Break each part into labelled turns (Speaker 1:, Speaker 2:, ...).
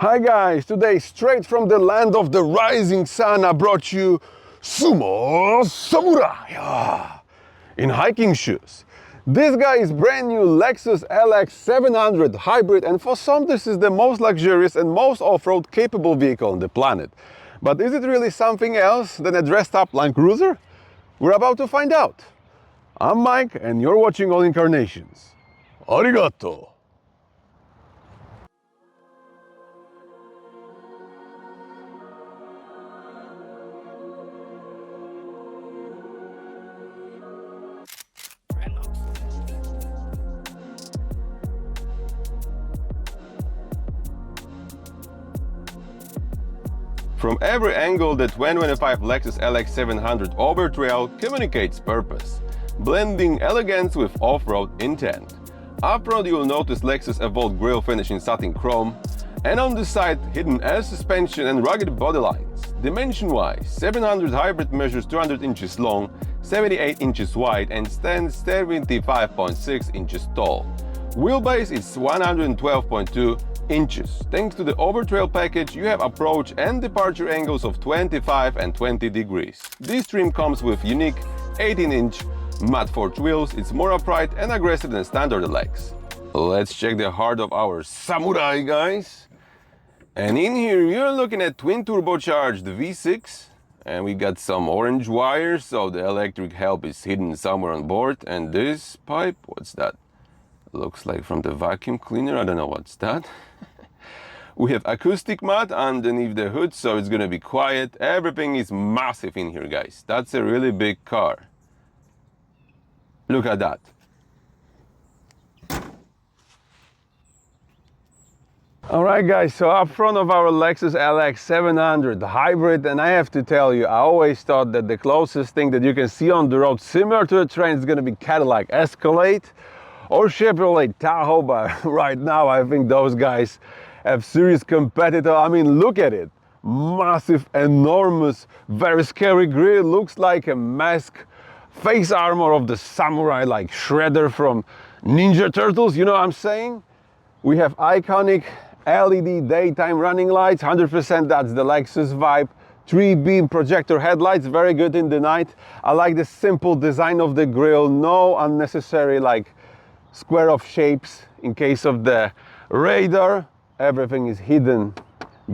Speaker 1: Hi guys, today straight from the land of the rising sun I brought you Sumo Samurai in hiking shoes. This guy is brand new Lexus LX 700 hybrid, and for some this is the most luxurious and most off-road capable vehicle on the planet. But is it really something else than a dressed up Land Cruiser? We're about to find out. I'm Mike and you're watching All Incarnations. Arigato! From every angle, the 2025 Lexus LX 700 Overtrail communicates purpose, blending elegance with off-road intent. Off-road, you will notice Lexus Evolved grille finish in satin chrome, and on the side, hidden air suspension and rugged body lines. Dimension-wise, 700 hybrid measures 200 inches long, 78 inches wide, and stands 75.6 inches tall. Wheelbase is 112.2 inches. Thanks to the Overtrail package, you have approach and departure angles of 25 and 20 degrees. This trim comes with unique 18-inch matte forged wheels. It's more upright and aggressive than standard LX. Let's check the heart of our Samurai, guys. And in here, you're looking at twin turbocharged V6. And we got some orange wires, so the electric help is hidden somewhere on board. And this pipe, what's that? Looks like from the vacuum cleaner, I don't know what's that. We have acoustic mat underneath the hood, so it's gonna be quiet. Everything is massive in here, guys. That's a really big car. Look at that. All right, guys, so up front of our Lexus LX 700 hybrid, and I have to tell you, I always thought that the closest thing that you can see on the road similar to a train is gonna be Cadillac Escalade or Chevrolet Tahoe, but right now I think those guys have serious competitor. I mean, look at it. Massive, enormous, very scary grille. Looks like a mask face armor of the samurai, like Shredder from Ninja Turtles, you know what I'm saying? We have iconic LED daytime running lights, 100% that's the Lexus vibe. 3-beam projector headlights, very good in the night. I like the simple design of the grille, no unnecessary like square off shapes in case of the radar. Everything is hidden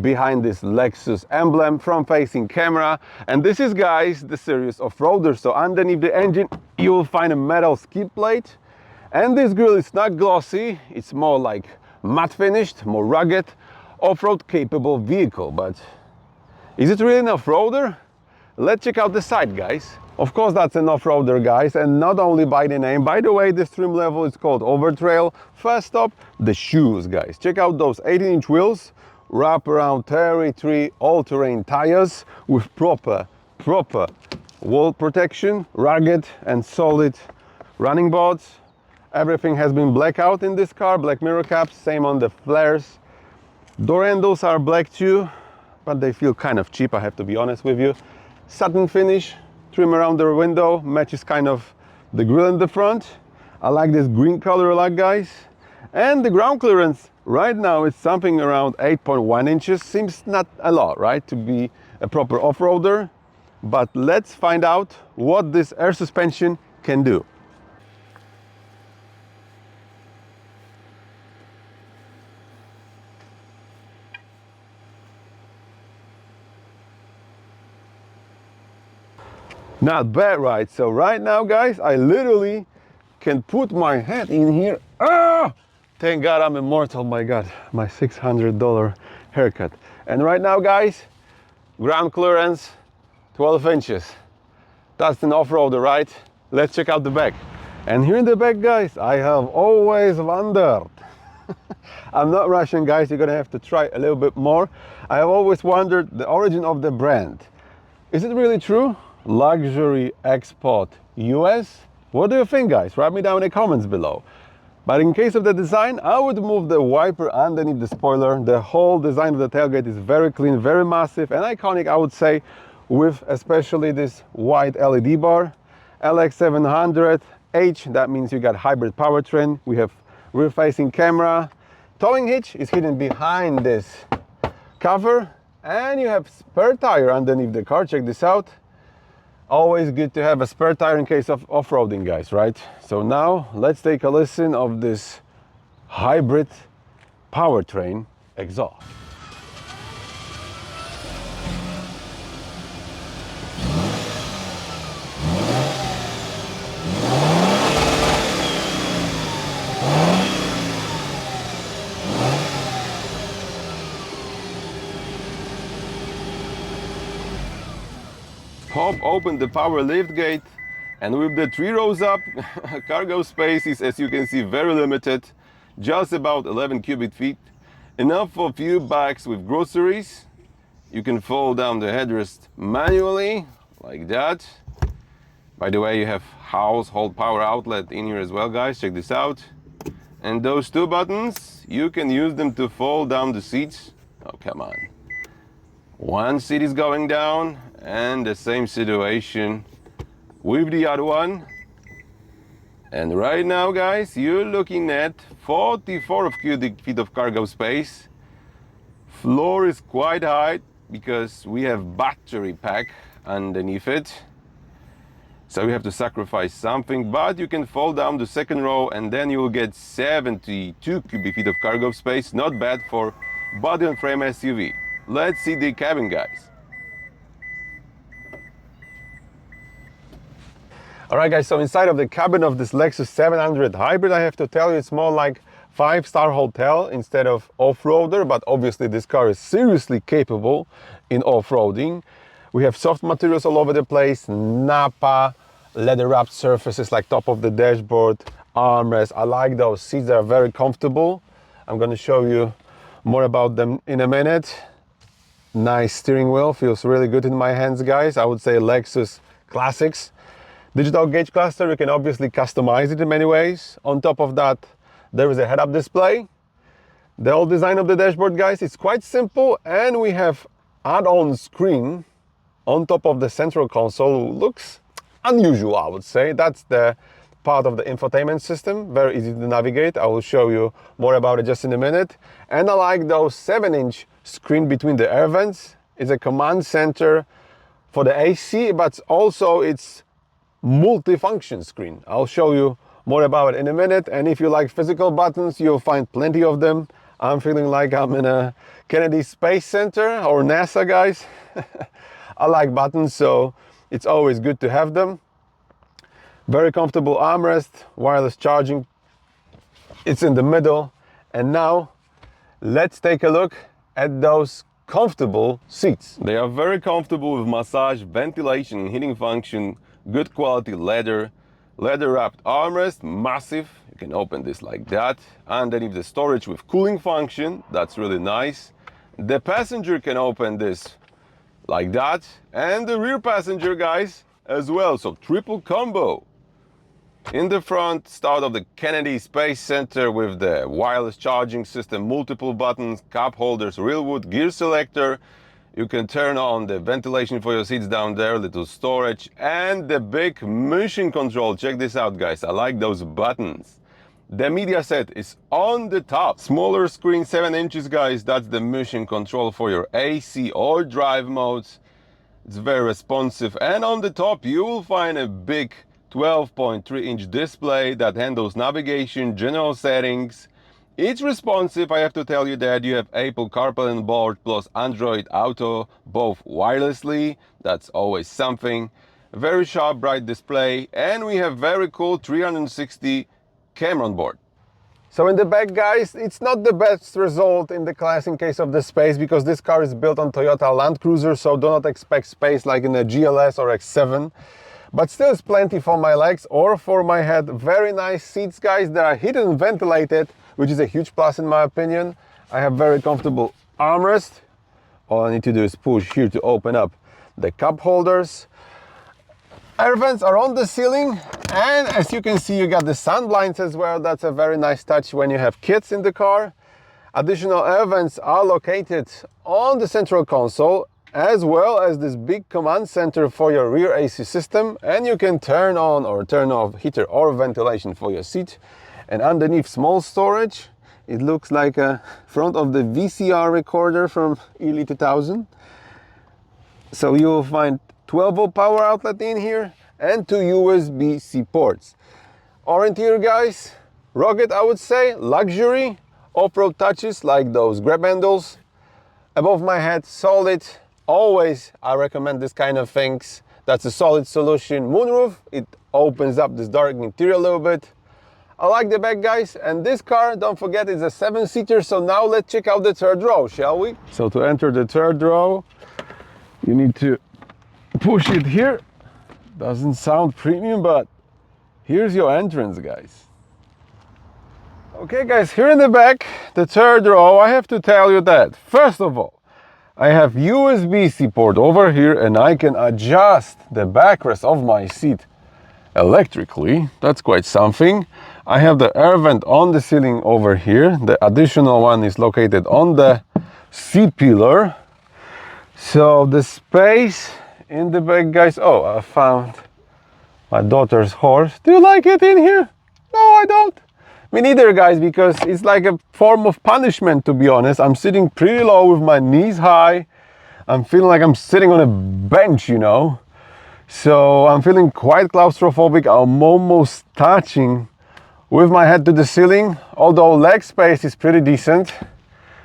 Speaker 1: behind this Lexus emblem, front facing camera. And this is, guys, the serious off-roader. So underneath the engine you will find a metal skid plate, and this grille is not glossy, it's more like matte finished, more rugged, off-road capable vehicle. But is it really an off-roader? Let's check out the side, guys. Of course that's an off-roader, guys, and not only by the name. By the way, this trim level is called Overtrail. First up, the shoes, guys. Check out those 18-inch wheels, wrap around 33 all-terrain tires with proper wall protection, rugged and solid running boards. Everything has been black out in this car, black mirror caps, same on the flares. Door handles are black too, but they feel kind of cheap, I have to be honest with you. Satin finish, trim around the window, matches kind of the grille in the front. I like this green color a lot, guys. And the ground clearance right now is something around 8.1 inches. Seems not a lot, right, to be a proper off-roader. But let's find out what this air suspension can do. Not bad, right? So right now, guys, I literally can put my head in here. Ah! Thank God I'm immortal, my God. My $600 haircut. And right now, guys, ground clearance, 12 inches. That's an off-roader, right? Let's check out the back. And here in the back, guys, I have always wondered. I'm not Russian, guys. You're gonna have to try a little bit more. I have always wondered the origin of the brand. Is it really true? Luxury export US? What do you think, guys? Write me down in the comments below. But in case of the design, I would move the wiper underneath the spoiler. The whole design of the tailgate is very clean, very massive and iconic, I would say, with especially this white LED bar. LX 700H, that means you got hybrid powertrain. We have rear facing camera. Towing hitch is hidden behind this cover, and you have spare tire underneath the car. Check this out. Always good to have a spare tire in case of off-roading, guys, right? So now let's take a listen of this hybrid powertrain exhaust. Pop open the power lift gate, and with the 3 rows up, cargo space is, as you can see, very limited, just about 11 cubic feet, enough for a few bags with groceries. You can fold down the headrest manually, like that. By the way, you have household power outlet in here as well, guys, check this out. And those 2 buttons, you can use them to fold down the seats. Oh, come on. One seat is going down, and the same situation with the other one. And right now, guys, you're looking at 44 cubic feet of cargo space. Floor is quite high because we have battery pack underneath it, so we have to sacrifice something, but you can fold down the second row and then you'll get 72 cubic feet of cargo space. Not bad for body on frame SUV. Let's see the cabin, guys. Alright guys, so inside of the cabin of this Lexus 700 Hybrid, I have to tell you, it's more like 5-star hotel instead of off-roader, but obviously this car is seriously capable in off-roading. We have soft materials all over the place, Nappa, leather-wrapped surfaces like top of the dashboard, armrest. I like those seats, they are very comfortable. I'm going to show you more about them in a minute. Nice steering wheel, feels really good in my hands, guys. I would say Lexus classics. Digital gauge cluster, you can obviously customize it in many ways. On top of that, there is a head-up display. The whole design of the dashboard, guys, is quite simple, and we have add-on screen on top of the central console. Looks unusual, I would say. That's the part of the infotainment system, very easy to navigate. I will show you more about it just in a minute. And I like those 7-inch screen between the air vents. It's a command center for the AC, but also it's multi-function screen. I'll show you more about it in a minute. And if you like physical buttons, you'll find plenty of them. I'm feeling like I'm in a Kennedy Space Center or NASA, guys. I like buttons, so it's always good to have them. Very comfortable armrest, wireless charging. It's in the middle. And now let's take a look at those comfortable seats. They are very comfortable with massage, ventilation, heating function, good quality leather, leather-wrapped armrest, massive. You can open this like that. Underneath the storage with cooling function, that's really nice. The passenger can open this like that, and the rear passenger, guys, as well. So triple combo. In the front, start of the Kennedy Space Center with the wireless charging system, multiple buttons, cup holders, real wood, gear selector. You can turn on the ventilation for your seats down there, little storage, and the big motion control. Check this out, guys. I like those buttons. The media set is on the top. Smaller screen, 7 inches, guys. That's the motion control for your AC or drive modes. It's very responsive. And on the top, you will find a big 12.3-inch display that handles navigation, general settings. It's responsive. I have to tell you that you have Apple CarPlay on board plus Android Auto, both wirelessly. That's always something. Very sharp, bright display, and we have very cool 360 camera on board. So in the back, guys, it's not the best result in the class in case of the space, because this car is built on Toyota Land Cruiser, so do not expect space like in a GLS or X7. But still, it's plenty for my legs or for my head. Very nice seats, guys. They are heated and ventilated, which is a huge plus in my opinion. I have very comfortable armrest. All I need to do is push here to open up the cup holders. Air vents are on the ceiling, and as you can see, you got the sun blinds as well. That's a very nice touch when you have kids in the car. Additional air vents are located on the central console, as well as this big command center for your rear AC system, and you can turn on or turn off heater or ventilation for your seat. And underneath, small storage. It looks like a front of the VCR recorder from early 2000. So you'll find 12-volt power outlet in here and 2 USB-C ports. Our interior, guys, rugged, I would say, luxury, off-road touches like those grab handles. Above my head, solid. Always I recommend this kind of things. That's a solid solution. Moonroof, it opens up this dark interior a little bit. I like the back, guys, and this car, don't forget, is a 7-seater. So now let's check out the third row, shall we? So to enter the third row, you need to push it here. Doesn't sound premium, but here's your entrance, guys. Okay, guys, here in the back, the third row, I have to tell you that, first of all, I have USB-C port over here and I can adjust the backrest of my seat electrically. That's quite something. I have the air vent on the ceiling over here. The additional one is located on the seat pillar. So the space in the back, guys. Oh, I found my daughter's horse. Do you like it in here? No, I don't. Me neither, guys, because it's like a form of punishment, to be honest. I'm sitting pretty low with my knees high. I'm feeling like I'm sitting on a bench, you know. So I'm feeling quite claustrophobic. I'm almost touching with my head to the ceiling, although leg space is pretty decent.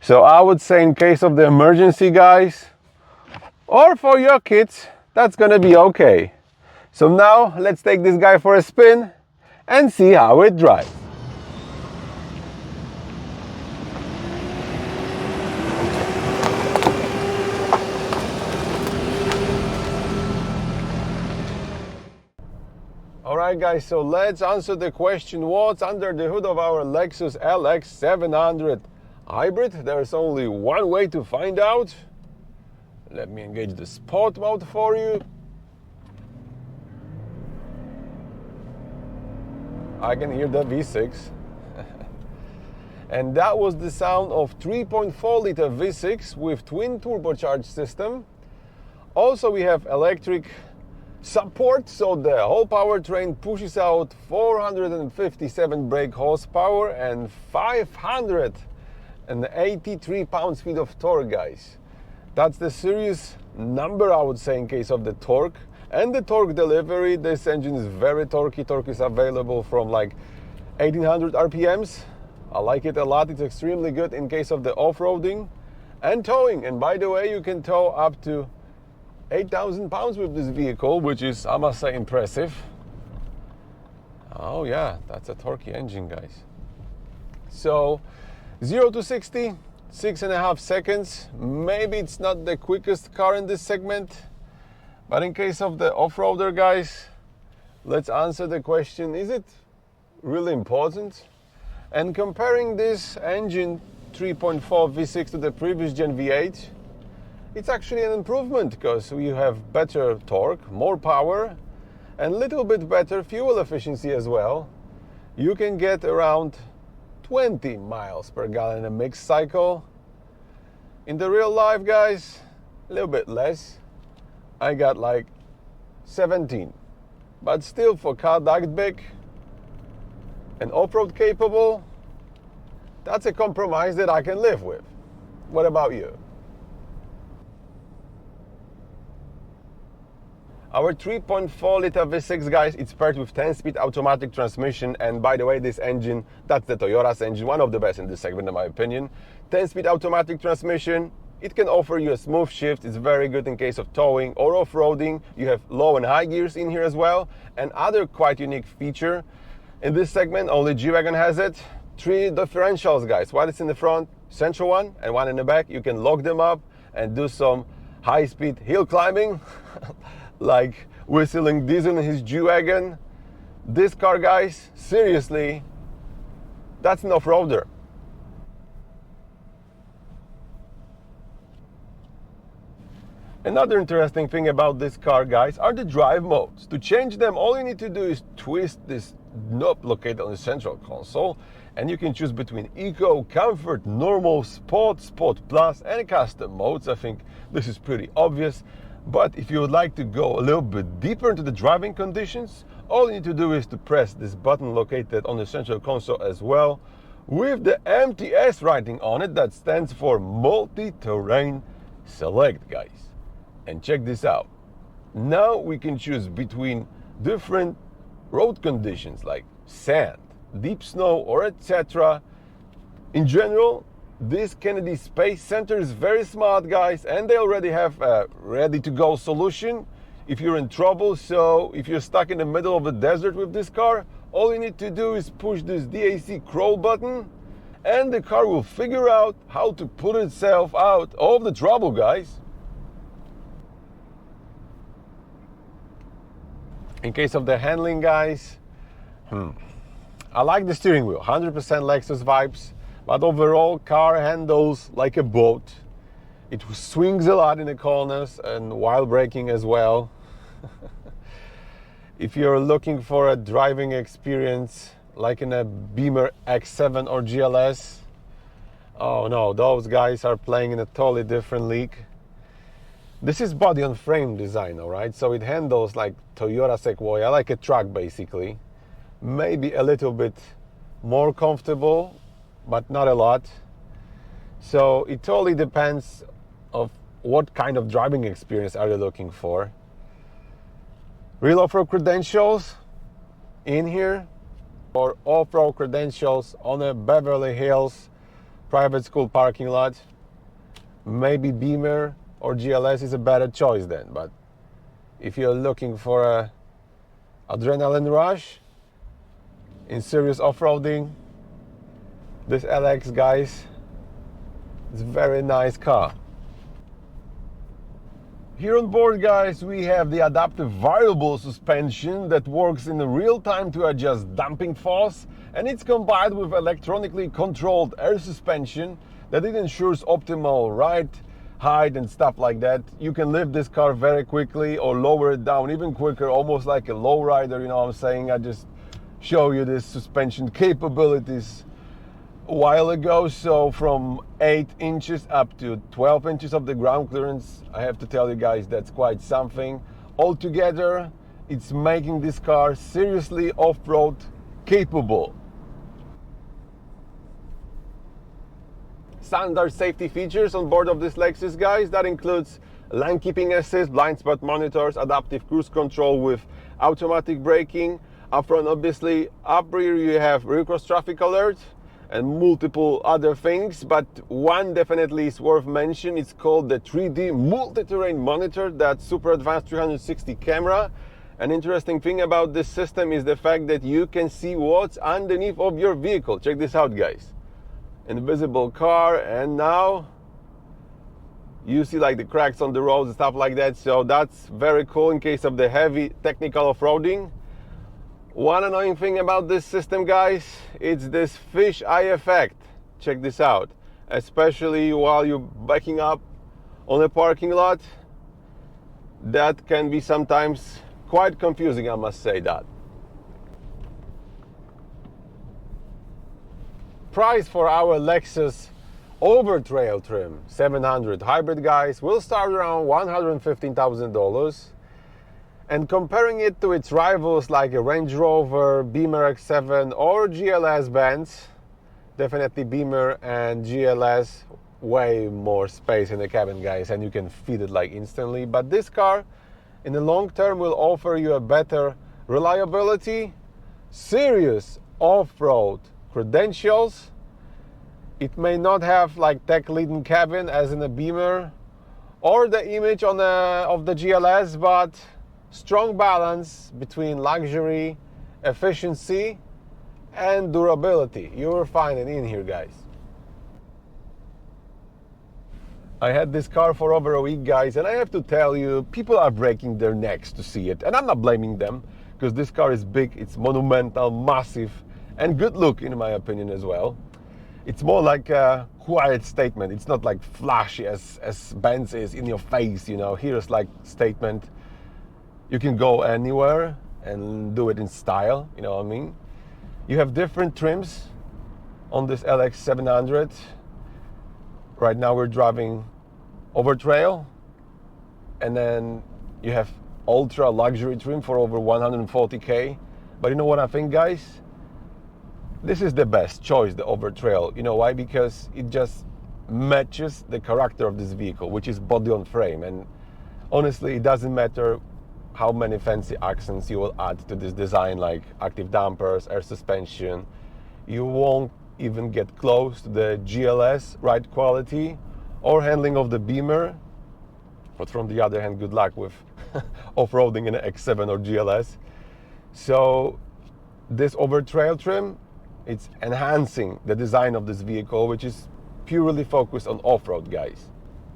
Speaker 1: So I would say in case of the emergency, guys, or for your kids, that's gonna be okay. So now let's take this guy for a spin and see how it drives. Alright, guys, so let's answer the question, what's under the hood of our Lexus LX 700 Hybrid? There's only one way to find out. Let me engage the sport mode for you. I can hear the V6. And that was the sound of 3.4 liter V6 with twin turbocharged system. Also we have electric support, so the whole powertrain pushes out 457 brake horsepower and 583 pounds-feet of torque, guys. That's the serious number, I would say, in case of the torque. And the torque delivery, this engine is very torquey. Torque is available from like 1800 RPMs. I like it a lot. It's extremely good in case of the off-roading and towing. And by the way, you can tow up to 8,000 pounds with this vehicle, which is, I must say, impressive. Oh yeah, that's a torquey engine, guys. So 0 to 60, 6.5 seconds. Maybe it's not the quickest car in this segment, but in case of the off-roader, guys, let's answer the question, is it really important? And comparing this engine 3.4 V6 to the previous gen V8, it's actually an improvement because we have better torque, more power, and a little bit better fuel efficiency as well. You can get around 20 miles per gallon in a mixed cycle. In the real life, guys, a little bit less. I got like 17. But still, for a car that big and off-road capable, that's a compromise that I can live with. What about you? Our 3.4 liter V6, guys, it's paired with 10-speed automatic transmission. And by the way, this engine, that's the Toyota's engine, one of the best in this segment in my opinion. 10-speed automatic transmission. It can offer you a smooth shift. It's very good in case of towing or off-roading. You have low and high gears in here as well. And other quite unique feature in this segment, only G-Wagon has it. 3 differentials, guys. One is in the front, central one, and one in the back. You can lock them up and do some high-speed hill climbing. Like whistling Diesel in his G-Wagon. This car, guys, seriously, that's an off-roader. Another interesting thing about this car, guys, are the drive modes. To change them, all you need to do is twist this knob located on the central console, and you can choose between Eco, Comfort, Normal, Sport, Sport Plus, and Custom modes. I think this is pretty obvious. But if you would like to go a little bit deeper into the driving conditions, all you need to do is to press this button located on the central console as well, with the MTS writing on it, that stands for Multi-Terrain Select, guys. And check this out. Now we can choose between different road conditions like sand, deep snow, or etc. In general, this Kennedy Space Center is very smart, guys, and they already have a ready-to-go solution if you're in trouble. So if you're stuck in the middle of the desert with this car, all you need to do is push this DAC crawl button and the car will figure out how to put itself out of the trouble, guys. In case of the handling, guys, I like the steering wheel, 100% Lexus vibes. But overall, car handles like a boat. It swings a lot in the corners and while braking as well. If you're looking for a driving experience like in a Beamer X7 or GLS, oh no, those guys are playing in a totally different league. This is body on frame design, alright? So it handles like Toyota Sequoia, like a truck basically. Maybe a little bit more comfortable, but not a lot. So it totally depends of what kind of driving experience are you looking for. Real off-road credentials in here, or off-road credentials on a Beverly Hills private school parking lot. Maybe Beamer or GLS is a better choice then. But if you're looking for a adrenaline rush in serious off-roading, this LX, guys, it's a very nice car. Here on board, guys, we have the adaptive variable suspension that works in real time to adjust damping force, and it's combined with electronically controlled air suspension that it ensures optimal ride height and stuff like that. You can lift this car very quickly or lower it down even quicker, almost like a lowrider, you know what I'm saying? I just show you this suspension capabilities a while ago. So from 8 inches up to 12 inches of the ground clearance, I have to tell you guys, that's quite something. Altogether, it's making this car seriously off-road capable. Standard safety features on board of this Lexus, guys, that includes lane keeping assist, blind spot monitors, adaptive cruise control with automatic braking. Up front, obviously, up rear you have rear cross traffic alert and multiple other things, but one definitely is worth mentioning. It's called the 3D multi-terrain monitor, that super advanced 360 camera. An interesting thing about this system is the fact that you can see what's underneath of your vehicle. Check this out, guys. Invisible car, and now you see like the cracks on the roads and stuff like that. So that's very cool in case of the heavy technical off-roading. One annoying thing about this system, guys, it's this fish eye effect. Check this out. Especially while you're backing up on a parking lot, that can be sometimes quite confusing, I must say that. Price for our Lexus Overtrail trim 700 hybrid, guys, will start around $115,000. And comparing it to its rivals like a Range Rover, Beamer X7 or GLS Benz, definitely Beamer and GLS, way more space in the cabin, guys, and you can feed it like instantly. But this car in the long term will offer you a better reliability, serious off-road credentials. It may not have like tech-leading cabin as in a Beamer or the image on of the GLS, but strong balance between luxury, efficiency, and durability. You will find it in here, guys. I had this car for over a week, guys, and I have to tell you, people are breaking their necks to see it. And I'm not blaming them, because this car is big, it's monumental, massive, and good look, in my opinion, as well. It's more like a quiet statement. It's not like flashy as Benz is, in your face, you know. Here's like statement. You can go anywhere and do it in style, you know what I mean? You have different trims on this LX 700. Right now we're driving Overtrail, and then you have ultra luxury trim for over 140K. But you know what I think, guys? This is the best choice, the Overtrail. You know why? Because it just matches the character of this vehicle, which is body on frame. And honestly, it doesn't matter how many fancy accents you will add to this design, like active dampers, air suspension. You won't even get close to the GLS ride quality or handling of the Beamer. But from the other hand, good luck with off-roading in an X7 or GLS. So this Overtrail trim, it's enhancing the design of this vehicle, which is purely focused on off-road, guys.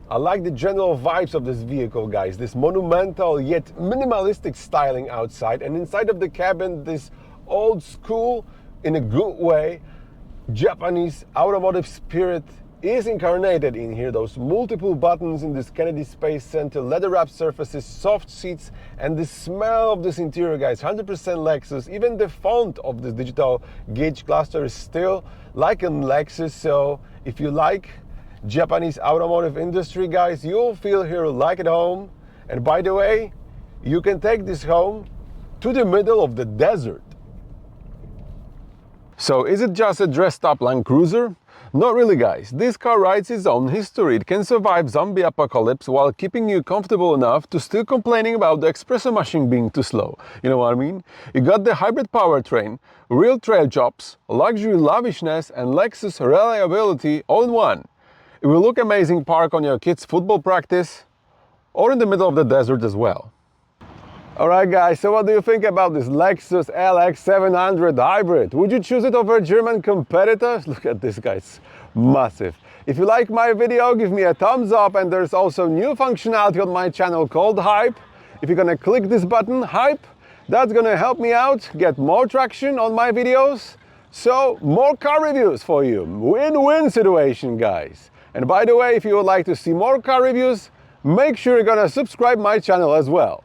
Speaker 1: I like the general vibes of this vehicle, guys. This monumental yet minimalistic styling outside, and inside of the cabin, this old school, in a good way, Japanese automotive spirit is incarnated in here. Those multiple buttons in this Kennedy Space Center, leather wrapped surfaces, soft seats, and the smell of this interior, guys. 100% Lexus. Even the font of this digital gauge cluster is still like a Lexus. So if you like Japanese automotive industry, guys, you'll feel here like at home. And by the way, you can take this home to the middle of the desert. So is it just a dressed up Land Cruiser? Not really, guys. This car writes its own history. It can survive zombie apocalypse while keeping you comfortable enough to still complaining about the espresso machine being too slow. You know what I mean? You got the hybrid powertrain, real trail jobs, luxury lavishness, and Lexus reliability all in one. It will look amazing parked on your kids' football practice or in the middle of the desert as well. Alright guys, so what do you think about this Lexus LX 700 Hybrid? Would you choose it over German competitors? Look at this guy, it's massive. If you like my video, give me a thumbs up, and there's also new functionality on my channel called Hype. If you're gonna click this button, Hype, that's gonna help me out, get more traction on my videos. So, more car reviews for you. Win-win situation, guys. And by the way, if you would like to see more car reviews, make sure you're gonna subscribe my channel as well.